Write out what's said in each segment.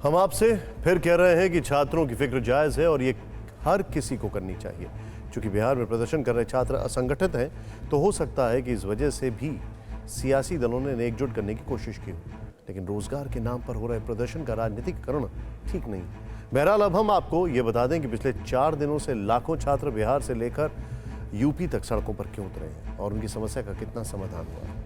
हम आपसे फिर कह रहे हैं कि छात्रों की फिक्र जायज़ है और ये हर किसी को करनी चाहिए। चूंकि बिहार में प्रदर्शन कर रहे छात्र असंगठित हैं, तो हो सकता है कि इस वजह से भी सियासी दलों ने एकजुट करने की कोशिश की, लेकिन रोजगार के नाम पर हो रहे प्रदर्शन का राजनीतिकरण ठीक नहीं। बहरहाल अब हम आपको ये बता दें कि पिछले 4 दिनों से लाखों छात्र बिहार से लेकर यूपी तक सड़कों पर क्यों उतरे हैं और उनकी समस्या का कितना समाधान हुआ है।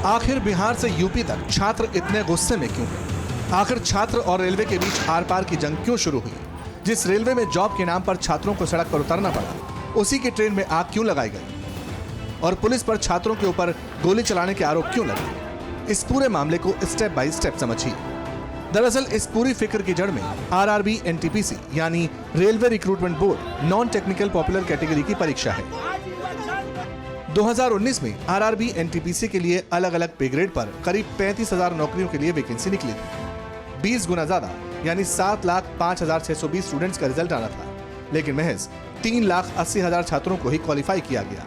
आखिर बिहार से यूपी तक छात्र इतने गुस्से में क्यों हैं? आखिर छात्र और रेलवे के बीच आर पार की जंग क्यों शुरू हुई? जिस रेलवे में जॉब के नाम पर छात्रों को सड़क पर उतरना पड़ा, उसी की ट्रेन में आग क्यों लगाई गई? और पुलिस पर छात्रों के ऊपर गोली चलाने के आरोप क्यों लगे? इस पूरे मामले को स्टेप बाय स्टेप समझिए। दरअसल इस पूरी फिक्र की जड़ में आरआरबी एनटीपीसी यानी railway recruitment board non technical popular category की परीक्षा है। 2019 में आरआरबी एनटीपीसी के लिए अलग अलग पे ग्रेड पर करीब 35,000 नौकरियों के लिए वैकेंसी निकली थी। 20 गुना ज्यादा यानी 7,05,620 स्टूडेंट्स का रिजल्ट आना था, लेकिन महज 3,80,000 छात्रों को ही क्वालिफाई किया गया।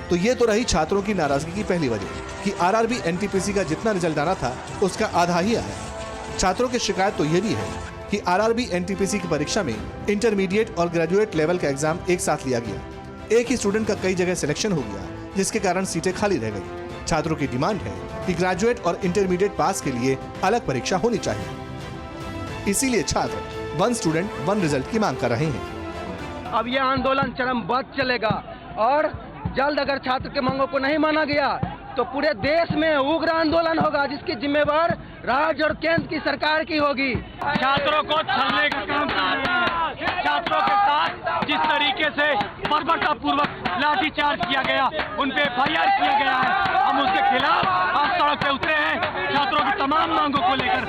तो ये तो रही छात्रों की नाराजगी की पहली वजह कि आरआरबी एनटीपीसी का जितना रिजल्ट आना था उसका आधा ही आया। छात्रों की शिकायत तो ये भी है कि आरआरबी एनटीपीसी की परीक्षा में इंटरमीडिएट और ग्रेजुएट लेवल का एग्जाम एक साथ लिया गया। एक ही स्टूडेंट का कई जगह सिलेक्शन हो गया, जिसके कारण सीटें खाली रह गई। छात्रों की डिमांड है कि ग्रेजुएट और इंटरमीडिएट पास के लिए अलग परीक्षा होनी चाहिए। इसीलिए छात्र वन स्टूडेंट वन रिजल्ट की मांग कर रहे हैं। अब यह आंदोलन चरमबद्ध चलेगा और जल्द अगर छात्र के मांगों को नहीं माना गया तो पूरे देश में उग्र आंदोलन होगा, जिसकी जिम्मेवार राज्य और केंद्र की सरकार की होगी। छात्रों को छलने का काम कर रहे हैं। छात्रों के साथ जिस तरीके से बर्बरतापूर्वक लाठीचार्ज किया गया, उन पे FIR किया गया है, हम उसके खिलाफ आज सड़क पे उतरे हैं छात्रों की तमाम मांगों को लेकर।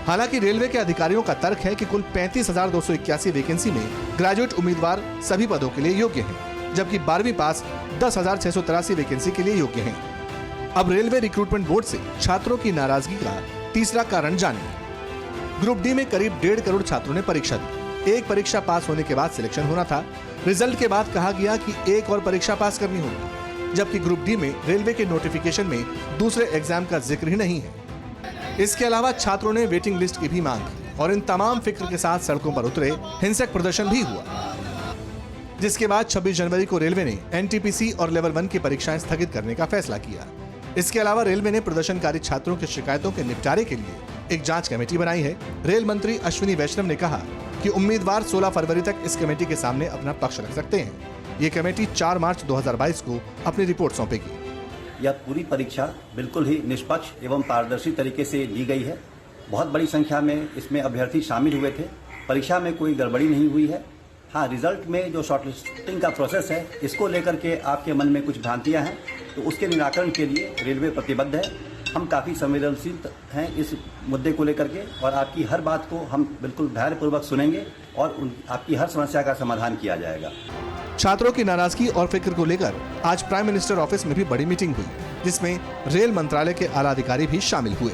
हालांकि रेलवे के अधिकारियों का तर्क है कि कुल 35,281 वैकेंसी में ग्रेजुएट उम्मीदवार सभी पदों के लिए योग्य हैं, जबकि 12वीं पास 10,683 वैकेंसी के लिए योग्य हैं। अब रेलवे रिक्रूटमेंट बोर्ड से छात्रों की नाराजगी का तीसरा कारण जानिए। ग्रुप डी में करीब 1.5 करोड़ छात्रों ने परीक्षा दी। एक परीक्षा पास होने के बाद सिलेक्शन होना था। रिजल्ट के बाद कहा गया कि एक और परीक्षा पास करनी होगी, जबकि ग्रुप डी में रेलवे के नोटिफिकेशन में दूसरे एग्जाम का जिक्र ही नहीं है। इसके अलावा छात्रों ने वेटिंग लिस्ट की भी मांग की और इन तमाम फिक्र के साथ सड़कों पर उतरे। हिंसक प्रदर्शन भी हुआ, जिसके बाद 26 जनवरी को रेलवे ने एनटीपीसी और लेवल 1 की परीक्षाएं स्थगित करने का फैसला किया। इसके अलावा रेलवे ने प्रदर्शनकारी छात्रों की शिकायतों के निपटारे के लिए एक जांच कमेटी बनाई है। रेल मंत्री अश्विनी वैष्णव ने कहा कि उम्मीदवार 16 फरवरी तक इस कमेटी के सामने अपना पक्ष रख सकते हैं। ये कमेटी 4 मार्च 2022 को अपनी रिपोर्ट सौंपेगी। यह पूरी परीक्षा बिल्कुल ही निष्पक्ष एवं पारदर्शी तरीके से ली गई है। बहुत बड़ी संख्या में इसमें अभ्यर्थी शामिल हुए थे। परीक्षा में कोई गड़बड़ी नहीं हुई है। हाँ, रिजल्ट में जो शॉर्टलिस्टिंग का प्रोसेस है, इसको लेकर के आपके मन में कुछ भ्रांतियां हैं, तो उसके निराकरण के लिए रेलवे प्रतिबद्ध है। हम काफ़ी संवेदनशील हैं इस मुद्दे को लेकर के, और आपकी हर बात को हम बिल्कुल धैर्यपूर्वक सुनेंगे और आपकी हर समस्या का समाधान किया जाएगा। छात्रों की नाराजगी और फिक्र को लेकर आज प्राइम मिनिस्टर ऑफिस में भी बड़ी मीटिंग हुई, जिसमें रेल मंत्रालय के आला अधिकारी भी शामिल हुए।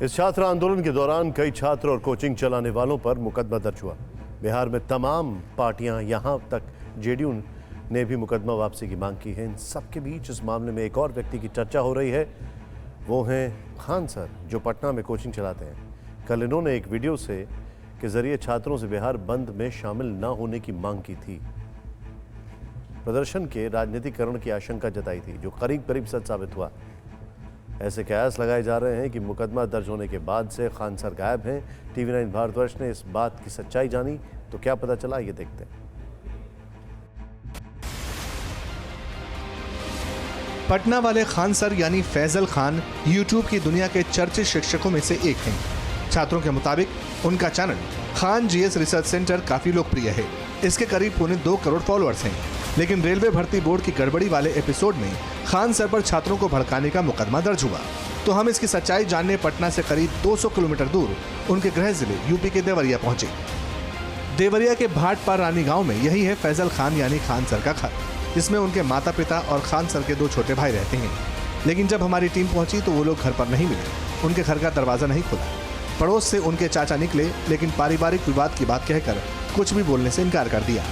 इस छात्र आंदोलन के दौरान कई छात्र और कोचिंग चलाने वालों पर मुकदमा दर्ज हुआ। बिहार में तमाम पार्टियां, यहां तक जेडीयू ने भी मुकदमा वापसी की मांग की है। इन सबके बीच इस मामले में एक और व्यक्ति की चर्चा हो रही है। वो हैं खान सर, जो पटना में कोचिंग चलाते हैं। कल इन्होंने एक वीडियो के जरिए छात्रों से बिहार बंद में शामिल न होने की मांग की थी। प्रदर्शन के राजनीतिकरण की आशंका जताई थी, जो करीब करीब सच साबित हुआ। ऐसे कयास लगाए जा रहे हैं कि मुकदमा दर्ज होने के बाद से खान सर गायब हैं। TV9 भारतवर्ष ने इस बात की सच्चाई जानी, तो क्या पता चला, ये देखते हैं। पटना वाले खान सर यानी फैजल खान यूट्यूब की दुनिया के चर्चित शिक्षकों में से एक हैं। छात्रों के मुताबिक उनका channel Khan GS research centre काफी लोकप्रिय है। इसके करीब 2.25 करोड़ फॉलोअर्स हैं। लेकिन रेलवे भर्ती बोर्ड की गड़बड़ी वाले एपिसोड में खान सर पर छात्रों को भड़काने का मुकदमा दर्ज हुआ। तो हम इसकी सच्चाई जानने पटना से करीब 200 किलोमीटर दूर उनके गृह जिले यूपी के देवरिया पहुंचे। देवरिया के भाटपार रानी गांव में यही है फैजल खान यानी खान सर का घर, जिसमें उनके माता पिता और खान सर के 2 छोटे भाई रहते हैं। लेकिन जब हमारी टीम पहुंची तो वो लोग घर पर नहीं मिले। उनके घर का दरवाजा नहीं खुला। पड़ोस से उनके चाचा निकले, लेकिन पारिवारिक विवाद की बात कहकर कुछ भी बोलने से इनकार कर दिया।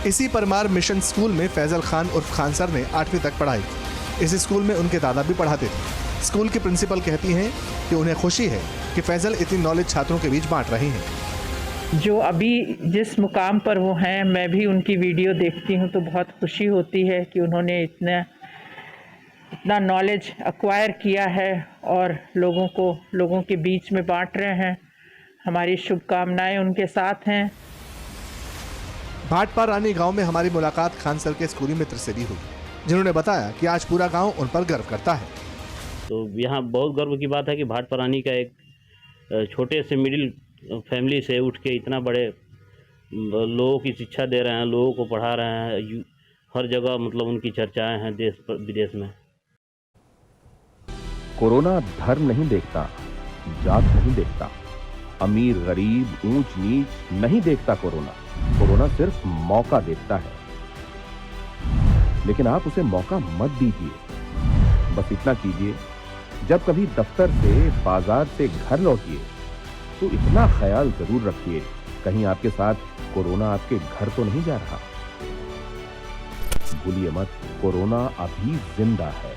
इसी परमार मिशन स्कूल में फैजल खान उर्फ खान सर ने 8वीं तक पढ़ाई की। इस स्कूल में उनके दादा भी पढ़ाते थे। स्कूल की प्रिंसिपल कहती हैं कि उन्हें खुशी है कि फैजल इतनी नॉलेज छात्रों के बीच बांट रही हैं। जो अभी जिस मुकाम पर वो हैं, मैं भी उनकी वीडियो देखती हूँ तो बहुत खुशी होती है कि उन्होंने इतना नॉलेज एक्वायर किया है और लोगों के बीच में बांट रहे हैं। हमारी शुभकामनाएं उनके साथ हैं। भाटपा रानी गांव में हमारी मुलाकात खान सर के स्कूली मित्र से भी हुई, जिन्होंने बताया कि आज पूरा गांव उन पर गर्व करता है। तो यहाँ बहुत गर्व की बात है कि भाटपा रानी का एक छोटे से मिडिल फैमिली से उठ के इतना बड़े लोगों की शिक्षा दे रहे हैं, लोगों को पढ़ा रहे हैं। हर जगह मतलब उनकी चर्चाएं हैं देश विदेश में। कोरोना धर्म नहीं देखता, जात नहीं देखता, अमीर गरीब ऊंच नीच नहीं देखता। कोरोना सिर्फ मौका देखता है, लेकिन आप उसे मौका मत दीजिए। बस इतना कीजिए, जब कभी दफ्तर से बाजार से घर लौटिए तो इतना ख्याल जरूर रखिए कहीं आपके साथ कोरोना आपके घर तो नहीं जा रहा। भूलिए मत, कोरोना अभी जिंदा है।